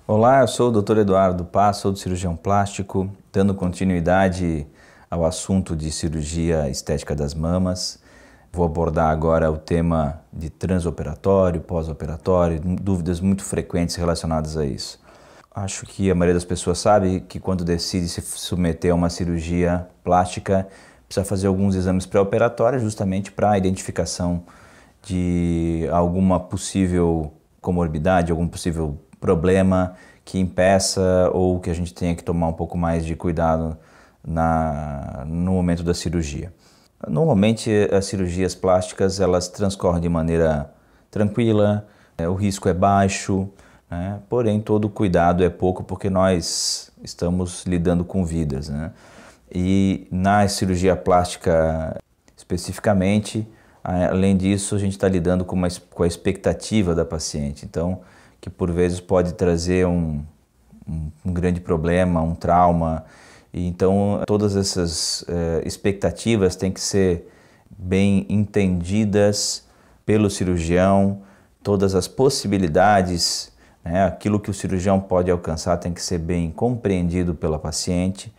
Olá, eu sou o Dr. Eduardo Paz, sou cirurgião plástico, dando continuidade ao assunto de cirurgia estética das mamas. Vou abordar agora o tema de transoperatório, pós-operatório, dúvidas muito frequentes relacionadas a isso. Acho que a maioria das pessoas sabe que quando decide se submeter a uma cirurgia plástica, precisa fazer alguns exames pré-operatórios justamente para a identificação de alguma possível comorbidade, algum possível problema que impeça ou que a gente tenha que tomar um pouco mais de cuidado no momento da cirurgia. Normalmente as cirurgias plásticas elas transcorrem de maneira tranquila, o risco é baixo, né? Porém todo cuidado é pouco porque nós estamos lidando com vidas, né? E na cirurgia plástica especificamente, além disso a gente está lidando com a expectativa da paciente, então que por vezes pode trazer um grande problema, um trauma. E então todas essas expectativas têm que ser bem entendidas pelo cirurgião, todas as possibilidades, né, aquilo que o cirurgião pode alcançar tem que ser bem compreendido pela paciente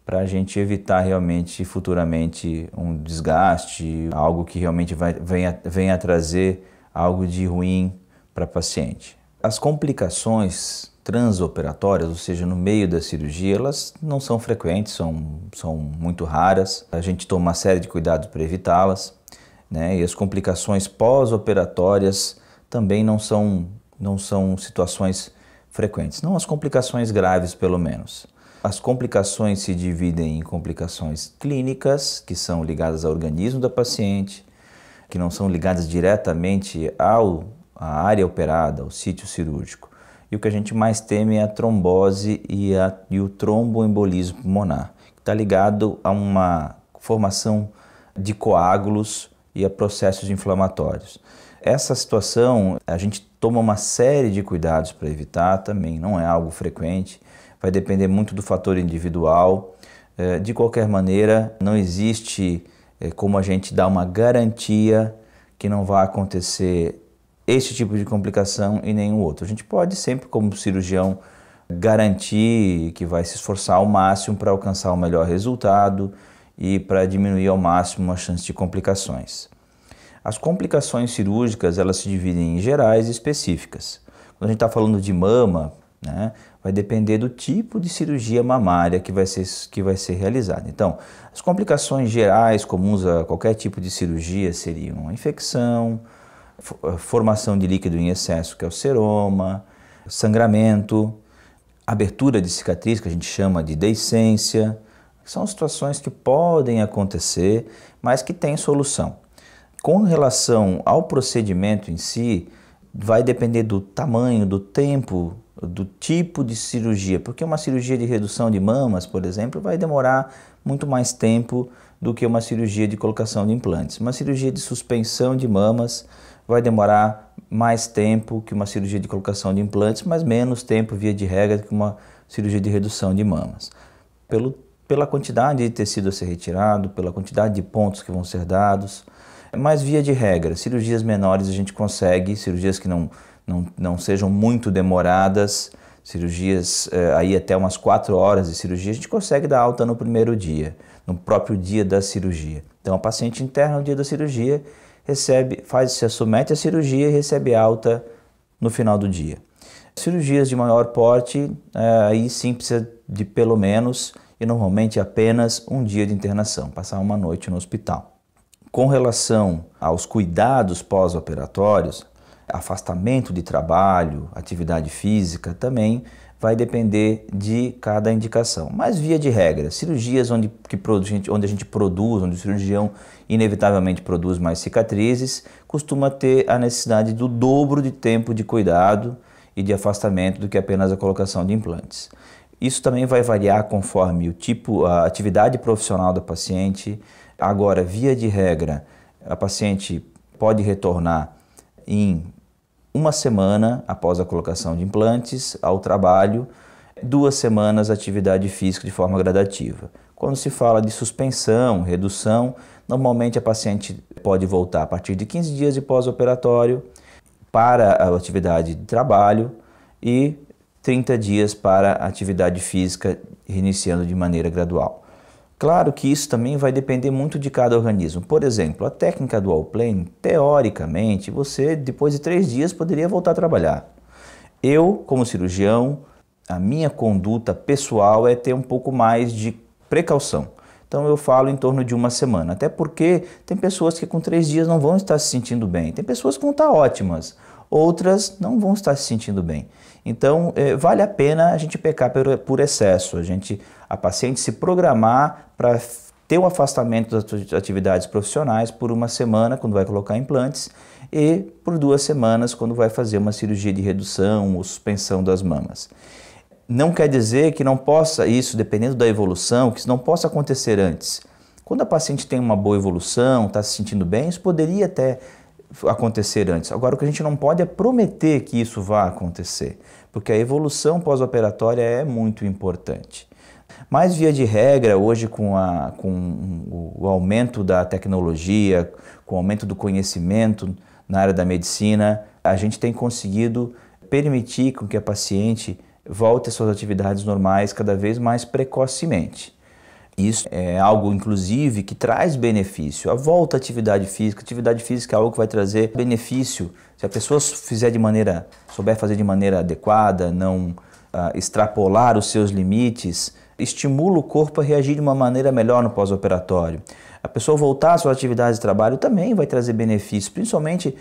para a gente evitar realmente futuramente um desgaste, algo que realmente venha trazer algo de ruim para a paciente. As complicações transoperatórias, ou seja, no meio da cirurgia, elas não são frequentes, são muito raras. A gente toma uma série de cuidados para evitá-las, né? E as complicações pós-operatórias também não são situações frequentes. Não as complicações graves, pelo menos. As complicações se dividem em complicações clínicas, que são ligadas ao organismo da paciente, que não são ligadas diretamente à área operada, ao sítio cirúrgico. E o que a gente mais teme é a trombose e o tromboembolismo pulmonar, que está ligado a uma formação de coágulos e a processos inflamatórios. Essa situação, a gente toma uma série de cuidados para evitar também, não é algo frequente, vai depender muito do fator individual. De qualquer maneira, não existe como a gente dar uma garantia que não vai acontecer esse tipo de complicação e nenhum outro. A gente pode sempre, como cirurgião, garantir que vai se esforçar ao máximo para alcançar o melhor resultado e para diminuir ao máximo a chance de complicações. As complicações cirúrgicas, elas se dividem em gerais e específicas. Quando a gente está falando de mama, né, vai depender do tipo de cirurgia mamária que vai ser realizada. Então, as complicações gerais comuns a qualquer tipo de cirurgia seriam a infecção, formação de líquido em excesso, que é o seroma, sangramento, abertura de cicatriz, que a gente chama de deiscência. São situações que podem acontecer, mas que têm solução. Com relação ao procedimento em si, vai depender do tamanho, do tempo, do tipo de cirurgia, porque uma cirurgia de redução de mamas, por exemplo, vai demorar muito mais tempo do que uma cirurgia de colocação de implantes. Uma cirurgia de suspensão de mamas vai demorar mais tempo que uma cirurgia de colocação de implantes, mas menos tempo, via de regra, que uma cirurgia de redução de mamas. Pela quantidade de tecido a ser retirado, pela quantidade de pontos que vão ser dados, mas via de regra, cirurgias menores a gente consegue, cirurgias que não sejam muito demoradas, cirurgias aí até umas 4 horas de cirurgia, a gente consegue dar alta no primeiro dia, no próprio dia da cirurgia. Então a paciente interna no dia da cirurgia, se submete à cirurgia e recebe alta no final do dia. Cirurgias de maior porte, aí sim precisa de pelo menos e normalmente apenas um dia de internação, passar uma noite no hospital. Com relação aos cuidados pós-operatórios, afastamento de trabalho, atividade física também vai depender de cada indicação. Mas via de regra, cirurgias onde a gente produz, onde o cirurgião inevitavelmente produz mais cicatrizes, costuma ter a necessidade do dobro de tempo de cuidado e de afastamento do que apenas a colocação de implantes. Isso também vai variar conforme o tipo, a atividade profissional da paciente. Agora, via de regra, a paciente pode retornar em uma semana após a colocação de implantes ao trabalho, 2 semanas atividade física de forma gradativa. Quando se fala de suspensão, redução, normalmente a paciente pode voltar a partir de 15 dias de pós-operatório para a atividade de trabalho e 30 dias para a atividade física, reiniciando de maneira gradual. Claro que isso também vai depender muito de cada organismo. Por exemplo, a técnica do Wellplane, teoricamente, você depois de 3 dias poderia voltar a trabalhar. Eu, como cirurgião, a minha conduta pessoal é ter um pouco mais de precaução. Então eu falo em torno de 1 semana, até porque tem pessoas que com 3 dias não vão estar se sentindo bem. Tem pessoas que vão estar ótimas, outras não vão estar se sentindo bem. Então vale a pena a gente pecar por excesso, a paciente se programar para ter o afastamento das atividades profissionais por 1 semana, quando vai colocar implantes, e por 2 semanas, quando vai fazer uma cirurgia de redução ou suspensão das mamas. Não quer dizer que não possa, isso dependendo da evolução, que isso não possa acontecer antes. Quando a paciente tem uma boa evolução, está se sentindo bem, isso poderia até acontecer antes. Agora, o que a gente não pode é prometer que isso vá acontecer, porque a evolução pós-operatória é muito importante. Mas, via de regra, hoje com o aumento da tecnologia, com o aumento do conhecimento na área da medicina, a gente tem conseguido permitir com que a paciente volte às suas atividades normais cada vez mais precocemente. Isso é algo, inclusive, que traz benefício. A volta à atividade física é algo que vai trazer benefício. Se a pessoa souber fazer de maneira adequada, não extrapolar os seus limites, estimula o corpo a reagir de uma maneira melhor no pós-operatório. A pessoa voltar às suas atividades de trabalho também vai trazer benefícios, principalmente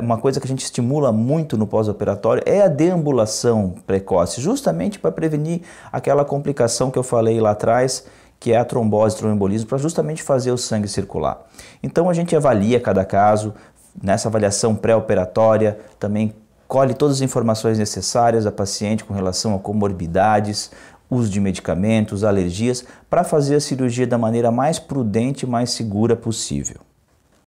uma coisa que a gente estimula muito no pós-operatório é a deambulação precoce, justamente para prevenir aquela complicação que eu falei lá atrás, que é a trombose, tromboembolismo, para justamente fazer o sangue circular. Então a gente avalia cada caso, nessa avaliação pré-operatória, também colhe todas as informações necessárias da paciente com relação a comorbidades, uso de medicamentos, alergias, para fazer a cirurgia da maneira mais prudente e mais segura possível.